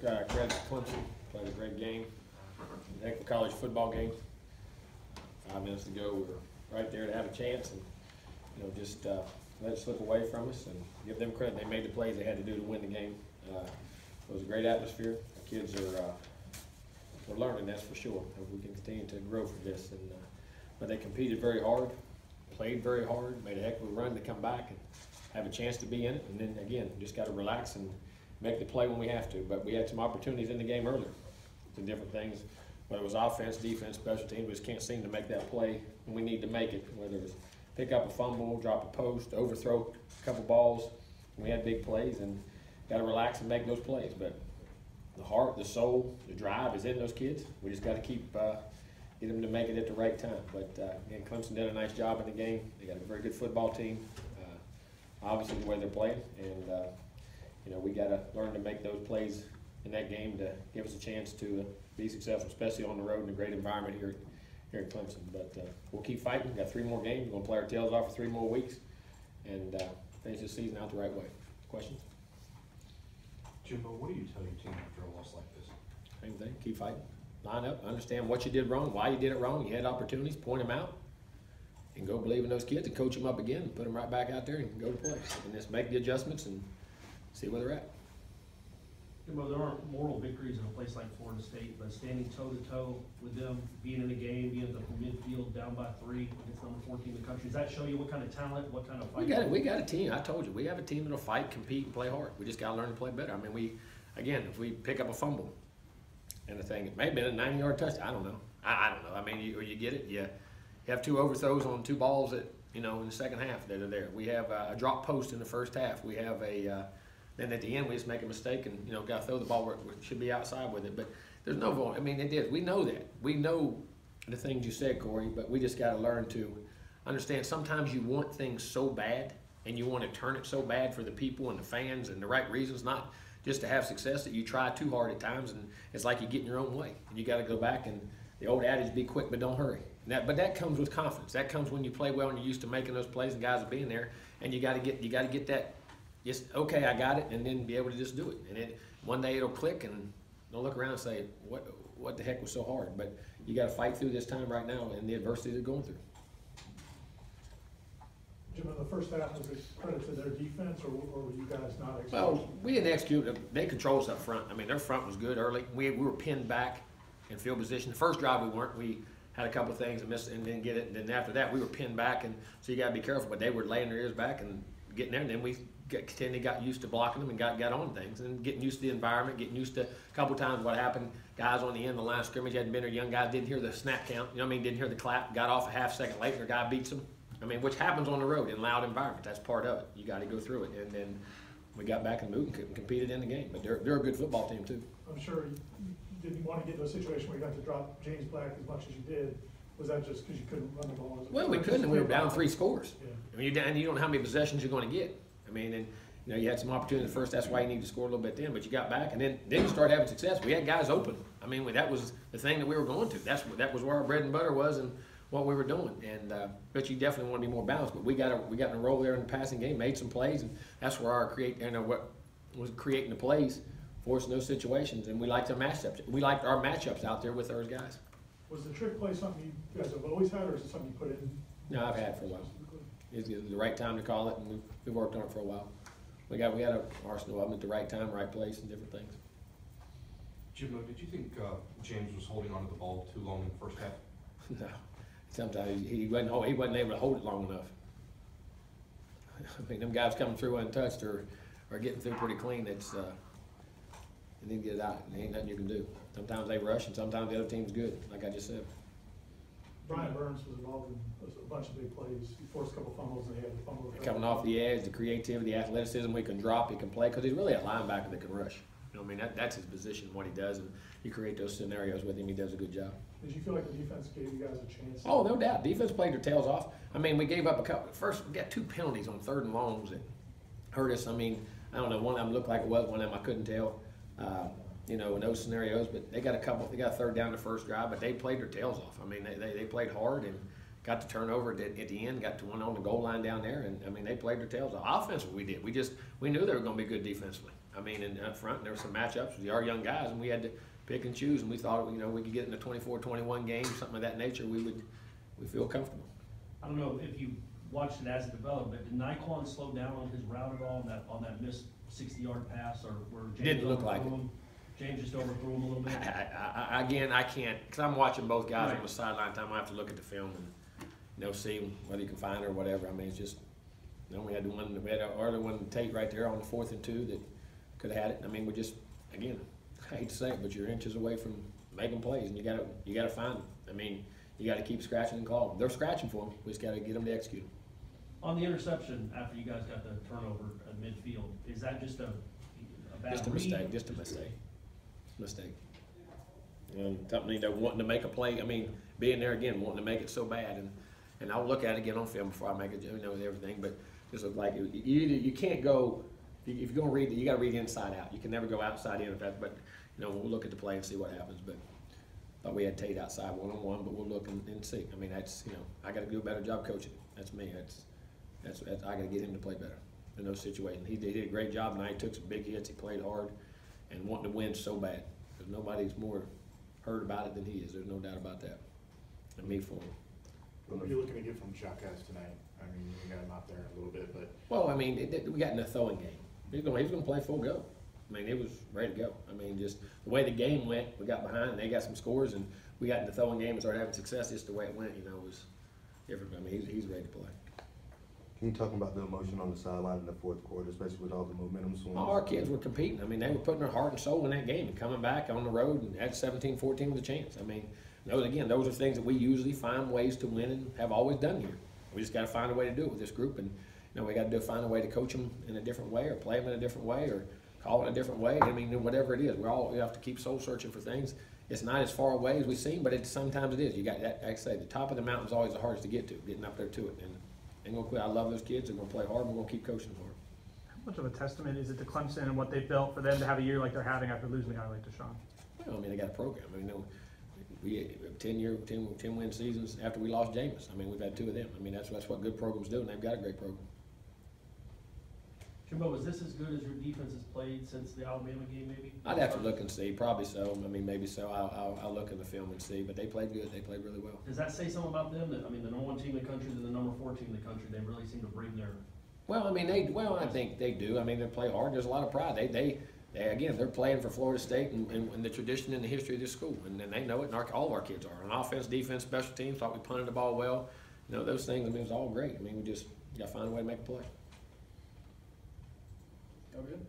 credit to Clemson. Played a great game. Heck of a college football game. 5 minutes ago, we were right there to have a chance, and just let it slip away from us. And give them credit. They made the plays they had to do to win the game. It was a great atmosphere. The kids are learning, that's for sure. And we can continue to grow from this. And but they competed very hard, played very hard, made a heck of a run to come back and have a chance to be in it. And then again, just got to relax and make the play when we have to. But we had some opportunities in the game earlier. Some different things, whether it was offense, defense, special teams, we just can't seem to make that play when we need to make it. Whether it was pick up a fumble, drop a post, overthrow a couple balls. We had big plays and got to relax and make those plays. But the heart, the soul, the drive is in those kids. We just got to keep get them to make it at the right time. But again, Clemson did a nice job in the game. They got a very good football team. Obviously, the way they're playing, and we got to learn to make those plays in that game to give us a chance to be successful, especially on the road in a great environment here at Clemson. But we'll keep fighting. We've got 3 more games. We're going to play our tails off for 3 more weeks and finish this season out the right way. Questions? Jimbo, what do you tell your team after a loss like this? Same thing. Keep fighting. Line up. Understand what you did wrong, why you did it wrong. You had opportunities. Point them out. And go believe in those kids and coach them up again and put them right back out there and go to play. And just make the adjustments and see where they're at. Jimbo, there aren't moral victories in a place like Florida State, but standing toe-to-toe with them, being in the game, being at the midfield down by 3 against number 14 in the country, does that show you what kind of talent, what kind of fight? We got a team. I told you, we have a team that'll fight, compete, and play hard. We just got to learn to play better. I mean, if we pick up a fumble and the thing, it may have been a 90-yard touchdown. I don't know. I don't know. I mean, you get it. You have 2 overthrows on 2 balls that, in the second half that are there. We have a drop post in the first half. We have then at the end, we just make a mistake and, got to throw the ball where it should be outside with it. But there's no vote. I mean, it is. We know that. We know the things you said, Corey, but we just got to learn to understand sometimes you want things so bad and you want to turn it so bad for the people and the fans and the right reasons, not just to have success, that you try too hard at times and it's like you get in your own way. And you got to go back, and the old adage, be quick but don't hurry. But that comes with confidence. That comes when you play well and you're used to making those plays and guys are being there, and you got to get that. Just, okay, I got it, and then be able to just do it. And one day it'll click, and don't look around and say, what the heck was so hard? But you got to fight through this time right now and the adversity they're going through. Jim, in the first half, was it credit to their defense, or were you guys not executing? Well, we didn't execute. They controlled us up front. I mean, their front was good early. We were pinned back in field position. The first drive we weren't. We had a couple of things and missed and didn't get it. And then after that, we were pinned back, and so you got to be careful. But they were laying their ears back and getting there, and then we got used to blocking them and got on things and getting used to the environment, getting used to a couple times what happened. Guys on the end of the line of scrimmage hadn't been there. Young guys didn't hear the snap count. Didn't hear the clap. Got off a half second later. Their guy beats them. Which happens on the road in loud environment. That's part of it. You got to go through it. And then we got back and moved and competed in the game. But they're a good football team too. I'm sure you didn't want to get to a situation where you got to drop James Black as much as you did. Was that just because you couldn't run the ball? Well, we couldn't, and we were down 3 scores. Yeah. You don't know how many possessions you're going to get. You had some opportunity at first. That's why you need to score a little bit then. But you got back, and then you started having success. We had guys open. That was the thing that we were going to. That was where our bread and butter was and what we were doing. And but you definitely want to be more balanced. But we got in a roll there in the passing game, made some plays, and that's where our what was creating the plays, forcing those situations. And we liked our matchups. We liked our matchups out there with those guys. Was the trick play something you guys have always had, or is it something you put in? No, I've had it for a while. It's the right time to call it, and we've worked on it for a while. We had an arsenal of them at the right time, right place, and different things. Jimbo, did you think James was holding onto the ball too long in the first half? No. Sometimes he wasn't able to hold it long enough. Them guys coming through untouched or getting through pretty clean. And then get it out. There ain't nothing you can do. Sometimes they rush, and sometimes the other team's good, like I just said. Brian Burns was involved in a bunch of big plays. He forced a couple fumbles, and he had a fumble. Coming off the edge, the creativity, the athleticism, we can drop, he can play, because he's really a linebacker that can rush. That's his position, what he does, and you create those scenarios with him. He does a good job. Did you feel like the defense gave you guys a chance? Oh, no doubt. Defense played their tails off. We gave up a couple. First, we got 2 penalties on 3rd and longs that hurt us. I don't know. One of them looked like it was. One of them I couldn't tell. In those scenarios, but they got a couple. They got a 3rd down the first drive, but they played their tails off. They played hard and got the turnover at the end. Got to one on the goal line down there, and they played their tails off. Offensively, we did. We knew they were going to be good defensively. I mean, and up front, there were some matchups with our young guys, and we had to pick and choose, and we thought, you know, we could get in a 24-21 game, something of that nature, we feel comfortable. I don't know if you watched it as it developed, but did Nyquan slow down on his route at all on that missed 60-yard pass, or where James Didn't look like overthrew it. him? James just overthrew him a little bit? Again, I can't, because I'm watching both guys Right. on the sideline time. I have to look at the film and, you know, see whether you can find it or whatever. I mean, it's just, you know, we had an early one Tate right there on the 4th and 2 that could have had it. I mean, we just, again, I hate to say it, but you're inches away from making plays, and you gotta find them. I mean, you gotta keep scratching and clawing. They're scratching for them. We just gotta get them to execute. On the interception, after you guys got the turnover at midfield, is that just a bad Just a read? mistake. Just a mistake. Mistake. You know, something, you know, wanting to make a play. I mean, being there again, wanting to make it so bad, and I'll look at it again on film before I make it. You know, everything, but just look like you can't go. If you're gonna read it, you got to read inside out. You can never go outside in. But you know, we'll look at the play and see what happens. But thought we had Tate outside one-on-one, but we'll look and see. I mean, that's, you know, I got to do a better job coaching. That's me. That's I got to get him to play better in those situations. He did a great job tonight. He took some big hits. He played hard and wanting to win so bad, because nobody's more hurt about it than he is. There's no doubt about that. And me for him. What are you looking to get from Jacques tonight? I mean, you got him out there a little bit, but. Well, I mean, we got in the throwing game. He's going to play full go. I mean, it was ready to go. I mean, just the way the game went, we got behind, and they got some scores, and we got in the throwing game and started having success. Just the way it went, you know, was different. I mean, he's ready to play. Can you talk about the emotion on the sideline in the fourth quarter, especially with all the momentum swings? All our kids were competing. I mean, they were putting their heart and soul in that game and coming back on the road and at 17-14 with a chance. I mean, those are things that we usually find ways to win and have always done here. We just got to find a way to do it with this group, and you know, we got to find a way to coach them in a different way, or play them in a different way, or call it a different way. I mean, whatever it is, we have to keep soul searching for things. It's not as far away as we seem, but sometimes it is. You got that. Like I say, the top of the mountain is always the hardest to get to, getting up there to it. And ain't gonna quit. I love those kids. They're gonna play hard. And we're gonna keep coaching them hard. How much of a testament is it to Clemson and what they've built for them to have a year like they're having after losing a guy like Deshaun? Well, I mean, they got a program. I mean, we have 10 win seasons after we lost Jameis. I mean, we've had 2 of them. I mean, that's what good programs do, and they've got a great program. Jimbo, was this as good as your defense has played since the Alabama game, maybe? I'd have to look and see. Probably so. I mean, maybe so. I'll look in the film and see. But they played good. They played really well. Does that say something about them? That, I mean, the number 1 team in the country, the number 4 team in the country, they really seem to bring their. Well, I mean, I think they do. I mean, they play hard. There's a lot of pride. They again, they're playing for Florida State and the tradition and the history of this school, and they know it. And all of our kids are on offense, defense, special teams. Thought we punted the ball well. You know, those things. I mean, it was all great. I mean, we just got to find a way to make a play. Go good?